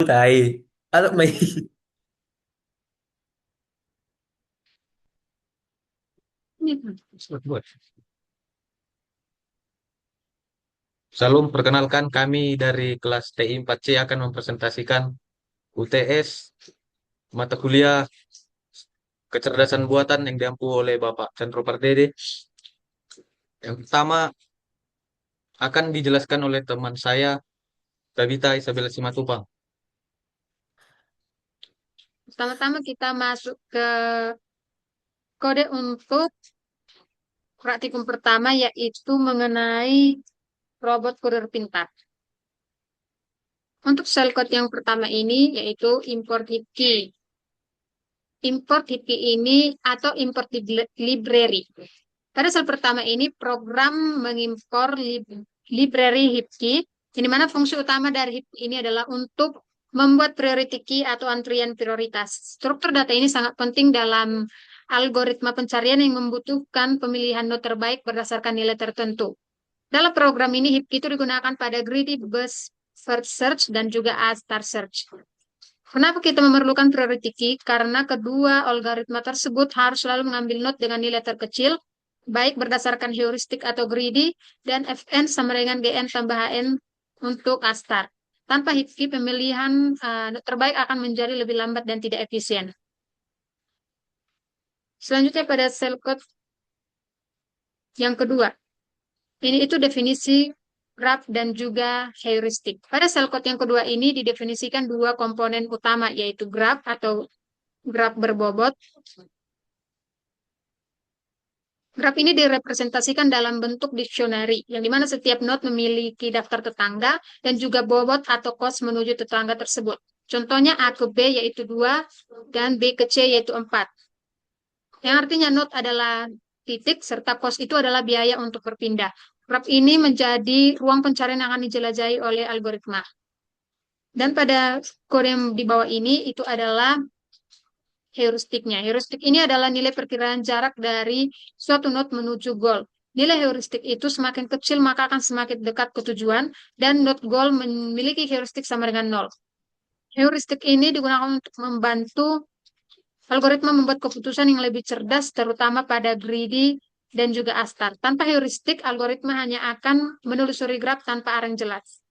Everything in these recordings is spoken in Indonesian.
thầy. Lớp mi. Salam, perkenalkan kami dari kelas TI 4C akan mempresentasikan UTS mata kuliah kecerdasan buatan yang diampu oleh Bapak Chandro Pardede. Yang pertama akan dijelaskan oleh teman saya, Tabita Isabella Simatupang. Pertama-tama kita masuk ke kode untuk praktikum pertama yaitu mengenai robot kurir pintar. Untuk shell code yang pertama ini yaitu import HipKey. Import HipKey ini atau import library. Pada shell pertama ini program mengimpor library HipKey, di mana fungsi utama dari HipKey ini adalah untuk membuat priority key atau antrian prioritas. Struktur data ini sangat penting dalam algoritma pencarian yang membutuhkan pemilihan node terbaik berdasarkan nilai tertentu. Dalam program ini, HipKey itu digunakan pada greedy burst first search dan juga A-star search. Kenapa kita memerlukan priority key? Karena kedua algoritma tersebut harus selalu mengambil node dengan nilai terkecil, baik berdasarkan heuristik atau greedy, dan Fn sama dengan Gn tambah Hn untuk A-star. Tanpa HipKey, pemilihan node terbaik akan menjadi lebih lambat dan tidak efisien. Selanjutnya pada cell code yang kedua. Ini itu definisi graph dan juga heuristik. Pada cell code yang kedua ini didefinisikan dua komponen utama, yaitu graph atau graph berbobot. Graph ini direpresentasikan dalam bentuk dictionary, yang dimana setiap node memiliki daftar tetangga dan juga bobot atau cost menuju tetangga tersebut. Contohnya A ke B yaitu 2 dan B ke C yaitu 4. Yang artinya node adalah titik serta cost itu adalah biaya untuk berpindah. Graph ini menjadi ruang pencarian yang akan dijelajahi oleh algoritma. Dan pada kode yang di bawah ini itu adalah heuristiknya. Heuristik ini adalah nilai perkiraan jarak dari suatu node menuju goal. Nilai heuristik itu semakin kecil maka akan semakin dekat ke tujuan dan node goal memiliki heuristik sama dengan 0. Heuristik ini digunakan untuk membantu algoritma membuat keputusan yang lebih cerdas terutama pada greedy dan juga A-star. Tanpa heuristik, algoritma hanya akan menelusuri graf tanpa arah yang jelas.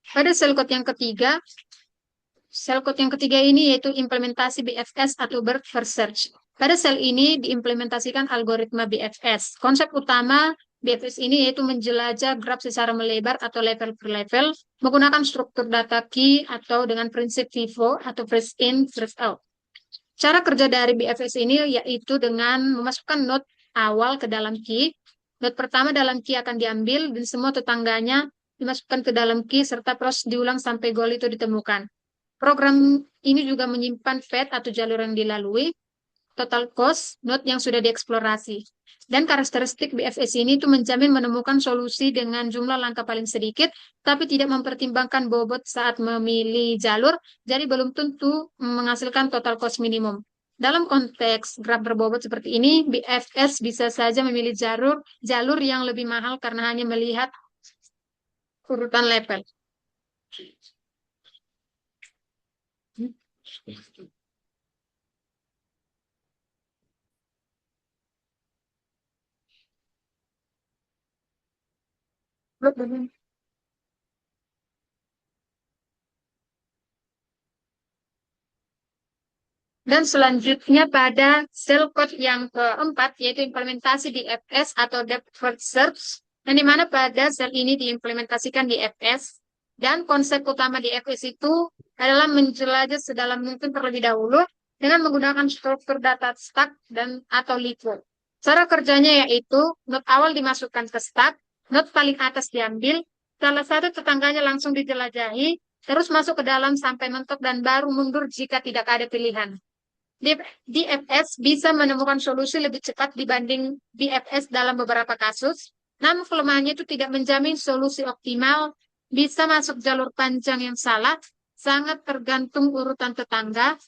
Pada cell code yang ketiga, sel code yang ketiga ini yaitu implementasi BFS atau Bird First Search. Pada sel ini diimplementasikan algoritma BFS. Konsep utama BFS ini yaitu menjelajah graf secara melebar atau level per level menggunakan struktur data key atau dengan prinsip FIFO atau first in, first out. Cara kerja dari BFS ini yaitu dengan memasukkan node awal ke dalam key. Node pertama dalam key akan diambil dan semua tetangganya dimasukkan ke dalam key serta proses diulang sampai goal itu ditemukan. Program ini juga menyimpan path atau jalur yang dilalui, total cost, node yang sudah dieksplorasi. Dan karakteristik BFS ini itu menjamin menemukan solusi dengan jumlah langkah paling sedikit, tapi tidak mempertimbangkan bobot saat memilih jalur, jadi belum tentu menghasilkan total cost minimum. Dalam konteks graf berbobot seperti ini, BFS bisa saja memilih jalur yang lebih mahal karena hanya melihat urutan level. Dan selanjutnya pada cell code yang keempat, yaitu implementasi di FS atau Depth First Search, yang dimana pada sel ini diimplementasikan di FS, dan konsep utama di FS itu adalah menjelajah sedalam mungkin terlebih dahulu dengan menggunakan struktur data stack dan atau LIFO. Cara kerjanya yaitu node awal dimasukkan ke stack, node paling atas diambil, salah satu tetangganya langsung dijelajahi, terus masuk ke dalam sampai mentok dan baru mundur jika tidak ada pilihan. DFS bisa menemukan solusi lebih cepat dibanding BFS dalam beberapa kasus, namun kelemahannya itu tidak menjamin solusi optimal, bisa masuk jalur panjang yang salah, sangat tergantung urutan tetangga,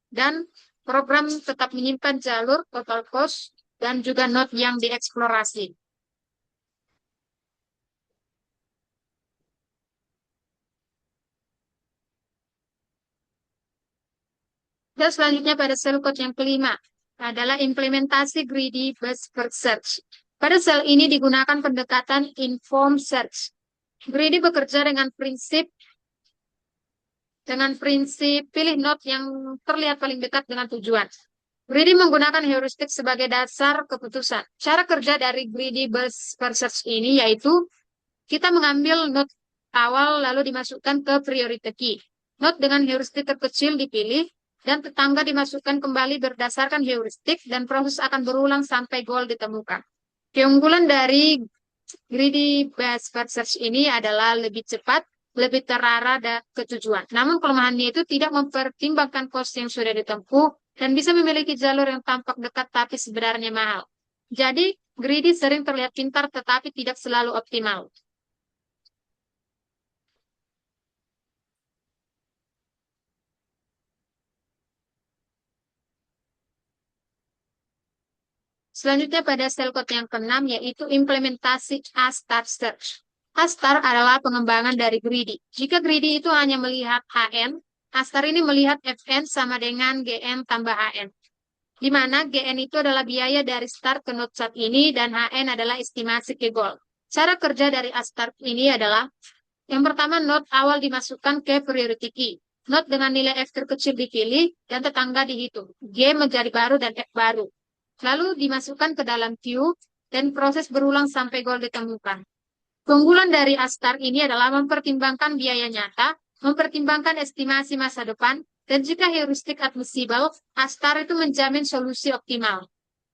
dan program tetap menyimpan jalur, total cost, dan juga node yang dieksplorasi. Dan selanjutnya pada sel code yang kelima adalah implementasi greedy best first search. Pada sel ini digunakan pendekatan informed search. Greedy bekerja dengan prinsip pilih node yang terlihat paling dekat dengan tujuan. Greedy menggunakan heuristik sebagai dasar keputusan. Cara kerja dari greedy best first search ini yaitu kita mengambil node awal lalu dimasukkan ke priority key. Node dengan heuristik terkecil dipilih dan tetangga dimasukkan kembali berdasarkan heuristik dan proses akan berulang sampai goal ditemukan. Keunggulan dari greedy best first search ini adalah lebih cepat, lebih terarah ke tujuan. Namun kelemahannya itu tidak mempertimbangkan cost yang sudah ditempuh dan bisa memiliki jalur yang tampak dekat tapi sebenarnya mahal. Jadi, greedy sering terlihat pintar tetapi tidak selalu optimal. Selanjutnya pada sel code yang keenam yaitu implementasi A-star search. A-star adalah pengembangan dari greedy. Jika greedy itu hanya melihat HN, A-star ini melihat Fn sama dengan Gn tambah HN. Di mana Gn itu adalah biaya dari start ke node saat ini dan HN adalah estimasi ke goal. Cara kerja dari A-star ini adalah yang pertama node awal dimasukkan ke priority key. Node dengan nilai F terkecil dipilih dan tetangga dihitung. G menjadi baru dan F baru. Lalu dimasukkan ke dalam queue dan proses berulang sampai goal ditemukan. Keunggulan dari Astar ini adalah mempertimbangkan biaya nyata, mempertimbangkan estimasi masa depan, dan jika heuristik admissible, Astar itu menjamin solusi optimal.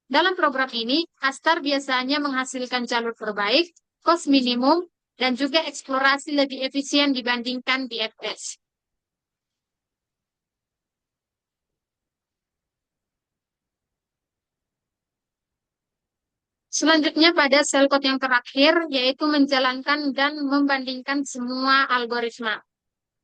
Dalam program ini, Astar biasanya menghasilkan jalur terbaik, cost minimum, dan juga eksplorasi lebih efisien dibandingkan BFS. Selanjutnya pada sel code yang terakhir, yaitu menjalankan dan membandingkan semua algoritma.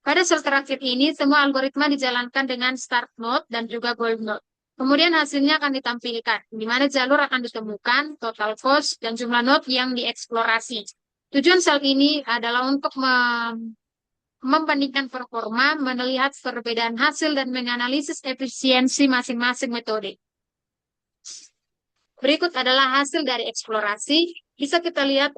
Pada sel terakhir ini, semua algoritma dijalankan dengan start node dan juga goal node. Kemudian hasilnya akan ditampilkan, di mana jalur akan ditemukan, total cost, dan jumlah node yang dieksplorasi. Tujuan sel ini adalah untuk membandingkan performa, melihat perbedaan hasil, dan menganalisis efisiensi masing-masing metode. Berikut adalah hasil dari eksplorasi. Bisa kita lihat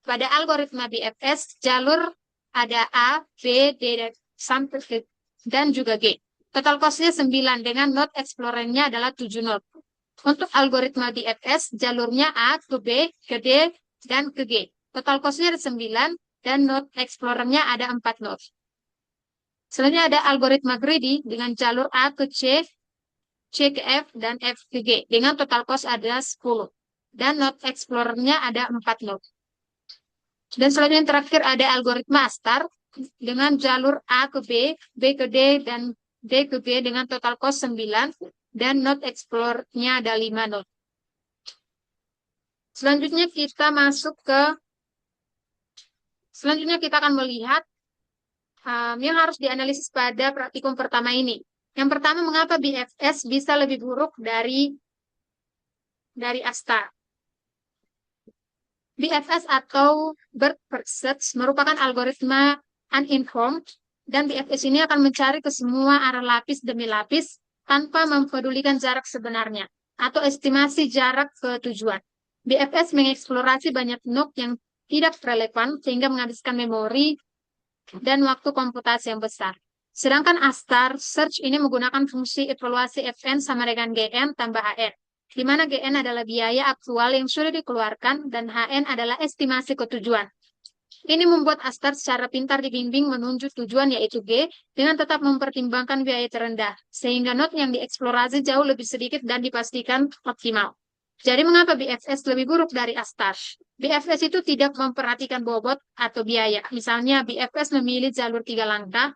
pada algoritma BFS, jalur ada A, B, D, sampai G, dan juga G. Total cost-nya 9 dengan node explorernya adalah 7 node. Untuk algoritma BFS, jalurnya A ke B, ke D, dan ke G. Total cost-nya ada 9 dan node explorernya ada 4 node. Selanjutnya ada algoritma greedy dengan jalur A ke C, C ke F, dan F ke G. Dengan total cost ada 10. Dan node explorernya ada 4 node. Dan selanjutnya yang terakhir ada algoritma Astar dengan jalur A ke B, B ke D, dan D ke B dengan total cost 9 dan node explore-nya ada 5 node. Selanjutnya kita akan melihat yang harus dianalisis pada praktikum pertama ini. Yang pertama, mengapa BFS bisa lebih buruk dari Astar? BFS atau Bird First Search merupakan algoritma uninformed dan BFS ini akan mencari ke semua arah lapis demi lapis tanpa mempedulikan jarak sebenarnya atau estimasi jarak ke tujuan. BFS mengeksplorasi banyak node yang tidak relevan sehingga menghabiskan memori dan waktu komputasi yang besar. Sedangkan Astar Search ini menggunakan fungsi evaluasi Fn sama dengan Gn tambah Hn, di mana Gn adalah biaya aktual yang sudah dikeluarkan dan Hn adalah estimasi ke tujuan. Ini membuat Astar secara pintar dibimbing menuju tujuan yaitu G dengan tetap mempertimbangkan biaya terendah, sehingga node yang dieksplorasi jauh lebih sedikit dan dipastikan optimal. Jadi mengapa BFS lebih buruk dari Astar? BFS itu tidak memperhatikan bobot atau biaya. Misalnya BFS memilih jalur 3 langkah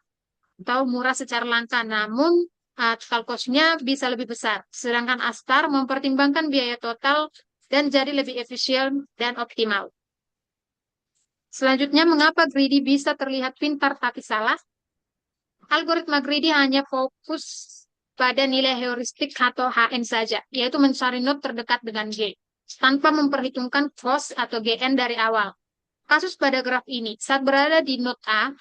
atau murah secara langkah, namun total cost-nya bisa lebih besar. Sedangkan Astar mempertimbangkan biaya total dan jadi lebih efisien dan optimal. Selanjutnya, mengapa greedy bisa terlihat pintar tapi salah? Algoritma greedy hanya fokus pada nilai heuristik atau HN saja, yaitu mencari node terdekat dengan G, tanpa memperhitungkan cost atau Gn dari awal. Kasus pada graf ini, saat berada di node A,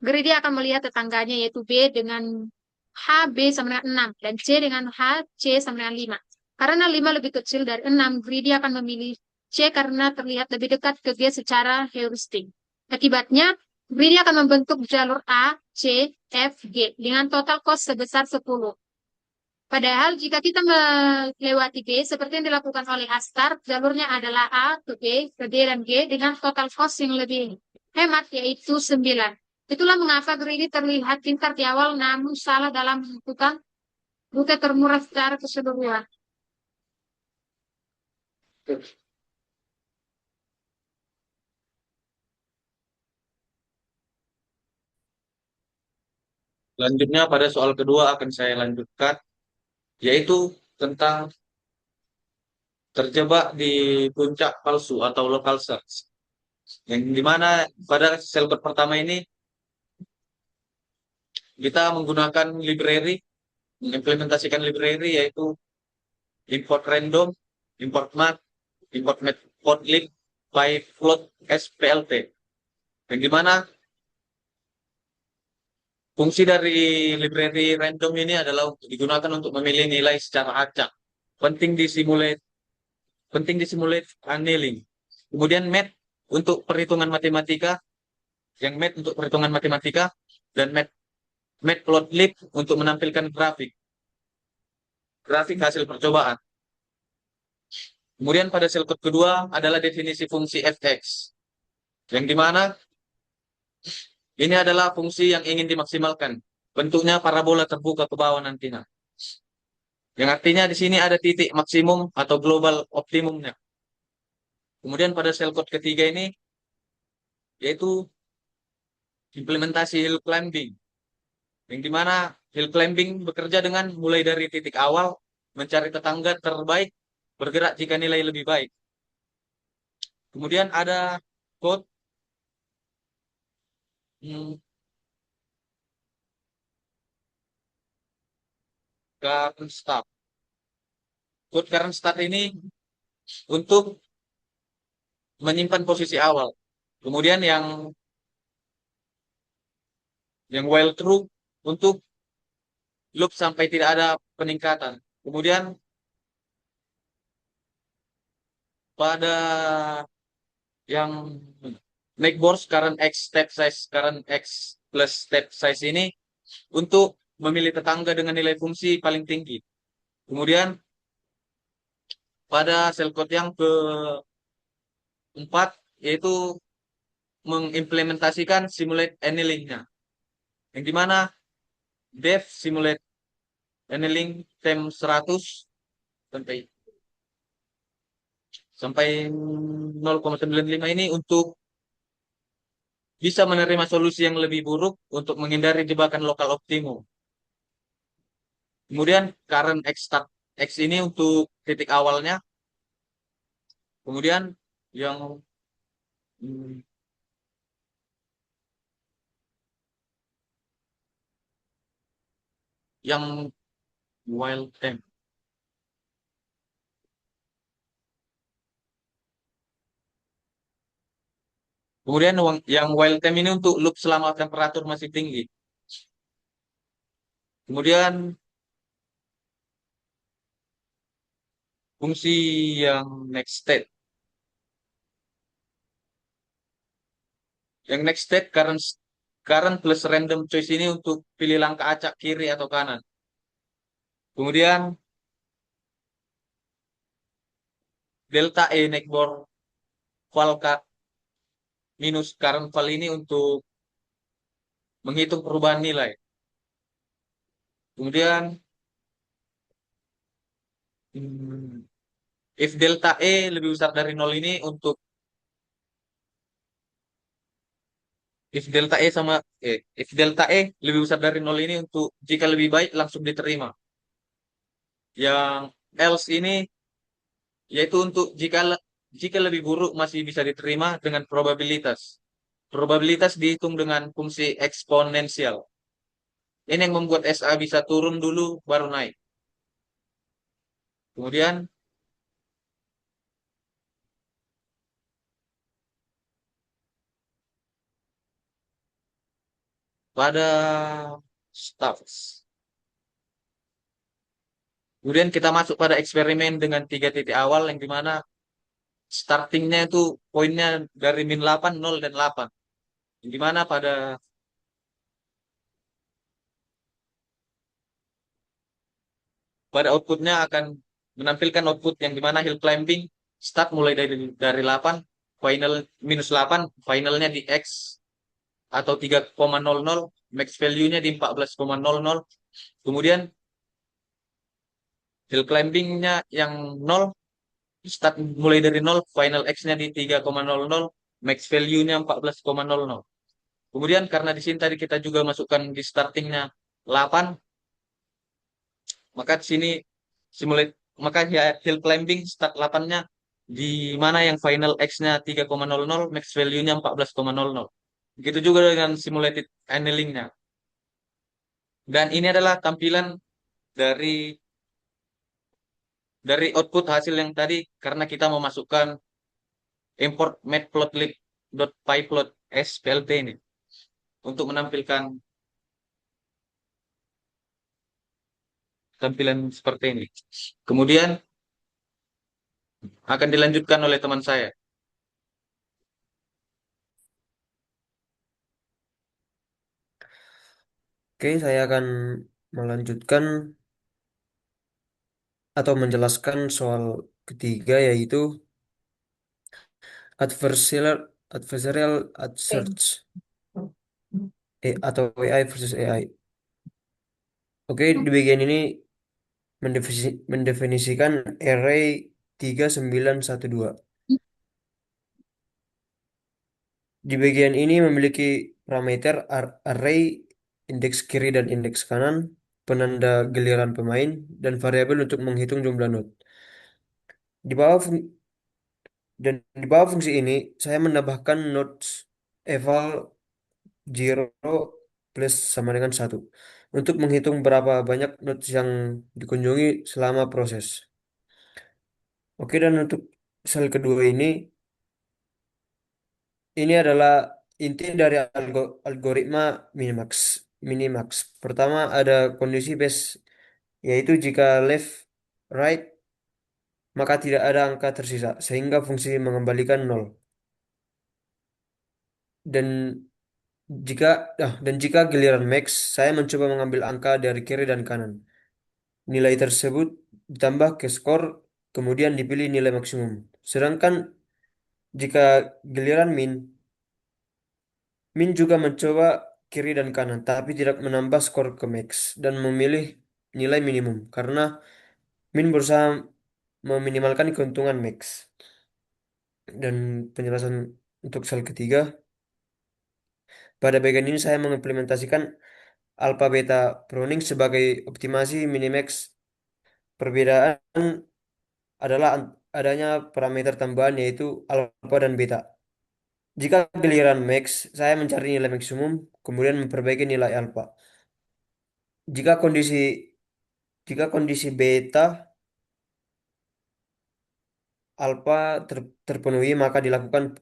greedy akan melihat tetangganya yaitu B dengan HB sama dengan 6 dan C dengan HC sama dengan 5. Karena 5 lebih kecil dari 6, greedy akan memilih C karena terlihat lebih dekat ke G secara heuristik. Akibatnya, greedy akan membentuk jalur A, C, F, G dengan total cost sebesar 10. Padahal jika kita melewati G seperti yang dilakukan oleh Astar, jalurnya adalah A ke B, ke D dan G dengan total cost yang lebih hemat yaitu 9. Itulah mengapa Greedy terlihat pintar di awal namun salah dalam menentukan rute termurah secara keseluruhan. Selanjutnya pada soal kedua akan saya lanjutkan, yaitu tentang terjebak di puncak palsu atau local search. Yang dimana pada sel code pertama ini kita menggunakan library, mengimplementasikan library yaitu import random, import math, import matplotlib, pyfloat, splt. Yang dimana fungsi dari library random ini adalah digunakan untuk memilih nilai secara acak. Penting disimulate, penting disimulate annealing. Kemudian math untuk perhitungan matematika, yang math untuk perhitungan matematika, dan matplotlib untuk menampilkan grafik hasil percobaan. Kemudian pada sel code kedua adalah definisi fungsi fx, yang dimana ini adalah fungsi yang ingin dimaksimalkan. Bentuknya parabola terbuka ke bawah nantinya. Yang artinya di sini ada titik maksimum atau global optimumnya. Kemudian pada sel code ketiga ini, yaitu implementasi hill climbing. Yang dimana hill climbing bekerja dengan mulai dari titik awal, mencari tetangga terbaik, bergerak jika nilai lebih baik. Kemudian ada code hmm, current start. Code current start ini untuk menyimpan posisi awal. Kemudian yang while true untuk loop sampai tidak ada peningkatan. Kemudian pada yang make boards current x step size current x plus step size ini untuk memilih tetangga dengan nilai fungsi paling tinggi. Kemudian pada sel code yang keempat yaitu mengimplementasikan simulate annealing-nya. Yang dimana def simulate annealing tem 100 sampai sampai 0,95 ini untuk bisa menerima solusi yang lebih buruk untuk menghindari jebakan lokal optimum. Kemudian current x start x ini untuk titik awalnya. Kemudian yang hmm, yang while temp. Kemudian yang while temp ini untuk loop selama temperatur masih tinggi. Kemudian fungsi yang next state. Yang next state current current plus random choice ini untuk pilih langkah acak kiri atau kanan. Kemudian delta E neckbore val minus current val ini untuk menghitung perubahan nilai. Kemudian hmm, if delta E lebih besar dari 0 ini untuk if delta E lebih besar dari 0 ini untuk jika lebih baik langsung diterima. Yang else ini yaitu untuk jika lebih buruk masih bisa diterima dengan probabilitas. Probabilitas dihitung dengan fungsi eksponensial. Ini yang membuat SA bisa turun dulu baru naik. Kemudian pada stars. Kemudian kita masuk pada eksperimen dengan tiga titik awal yang dimana startingnya itu poinnya dari min 8, 0, dan 8. Yang dimana pada outputnya akan menampilkan output yang dimana hill climbing start mulai dari 8, final minus 8, finalnya di X atau 3,00, max value-nya di 14,00. Kemudian hill climbing-nya yang 0, start mulai dari 0, final X-nya di 3,00, max value-nya 14,00. Kemudian karena di sini tadi kita juga masukkan di startingnya 8, maka di sini simulate maka ya hill climbing start 8-nya di mana yang final X-nya 3,00, max value-nya 14,00. Begitu juga dengan simulated annealing-nya. Dan ini adalah tampilan dari output hasil yang tadi karena kita memasukkan import matplotlib.pyplot SPLT ini untuk menampilkan tampilan seperti ini. Kemudian akan dilanjutkan oleh teman saya. Oke, saya akan melanjutkan atau menjelaskan soal ketiga yaitu adversarial search atau AI versus AI. Oke, di bagian ini mendefinisikan array 3912. Di bagian ini memiliki parameter array, indeks kiri dan indeks kanan, penanda giliran pemain, dan variabel untuk menghitung jumlah node. Di bawah dan di bawah fungsi ini, saya menambahkan nodes eval 0 plus sama dengan 1 untuk menghitung berapa banyak nodes yang dikunjungi selama proses. Oke, dan untuk sel kedua ini adalah inti dari algoritma minimax. Minimax. Pertama ada kondisi base, yaitu jika left, right, maka tidak ada angka tersisa, sehingga fungsi mengembalikan nol. Dan jika giliran max, saya mencoba mengambil angka dari kiri dan kanan. Nilai tersebut ditambah ke skor, kemudian dipilih nilai maksimum. Sedangkan jika giliran min juga mencoba kiri dan kanan, tapi tidak menambah skor ke max dan memilih nilai minimum karena min berusaha meminimalkan keuntungan max. Dan penjelasan untuk sel ketiga, pada bagian ini saya mengimplementasikan alpha beta pruning sebagai optimasi minimax. Perbedaan adalah adanya parameter tambahan yaitu alpha dan beta. Jika giliran max, saya mencari nilai maksimum, kemudian memperbaiki nilai alpha. Jika kondisi jika kondisi beta alpha terpenuhi, maka dilakukan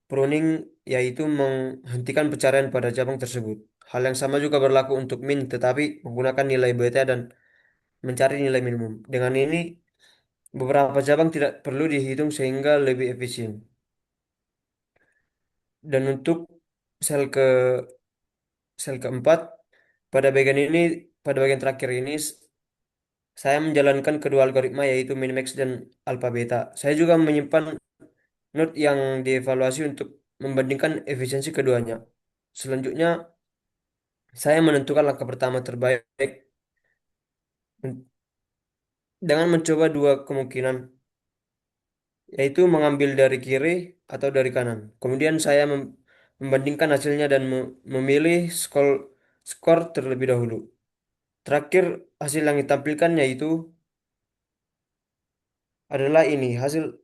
pruning, yaitu menghentikan pencarian pada cabang tersebut. Hal yang sama juga berlaku untuk min, tetapi menggunakan nilai beta dan mencari nilai minimum. Dengan ini, beberapa cabang tidak perlu dihitung sehingga lebih efisien. Dan untuk sel ke sel keempat, pada bagian ini, pada bagian terakhir ini, saya menjalankan kedua algoritma yaitu minimax dan alpha beta. Saya juga menyimpan node yang dievaluasi untuk membandingkan efisiensi keduanya. Selanjutnya, saya menentukan langkah pertama terbaik dengan mencoba dua kemungkinan, yaitu mengambil dari kiri atau dari kanan. Kemudian saya membandingkan hasilnya dan memilih skor terlebih dahulu. Terakhir, hasil yang ditampilkan yaitu adalah ini, hasil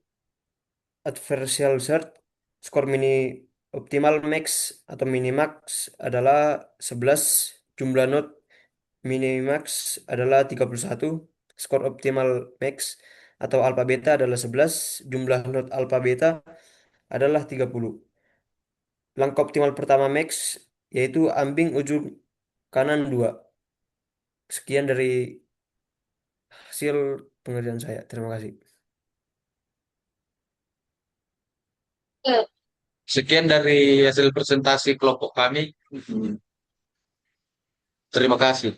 adversarial search, skor mini optimal max atau minimax adalah 11, jumlah node minimax adalah 31, skor optimal max atau alpha beta adalah 11, jumlah node alpha beta adalah 30. Langkah optimal pertama max yaitu ambing ujung kanan 2. Sekian dari hasil pengerjaan saya. Terima kasih. Sekian dari hasil presentasi kelompok kami. Terima kasih.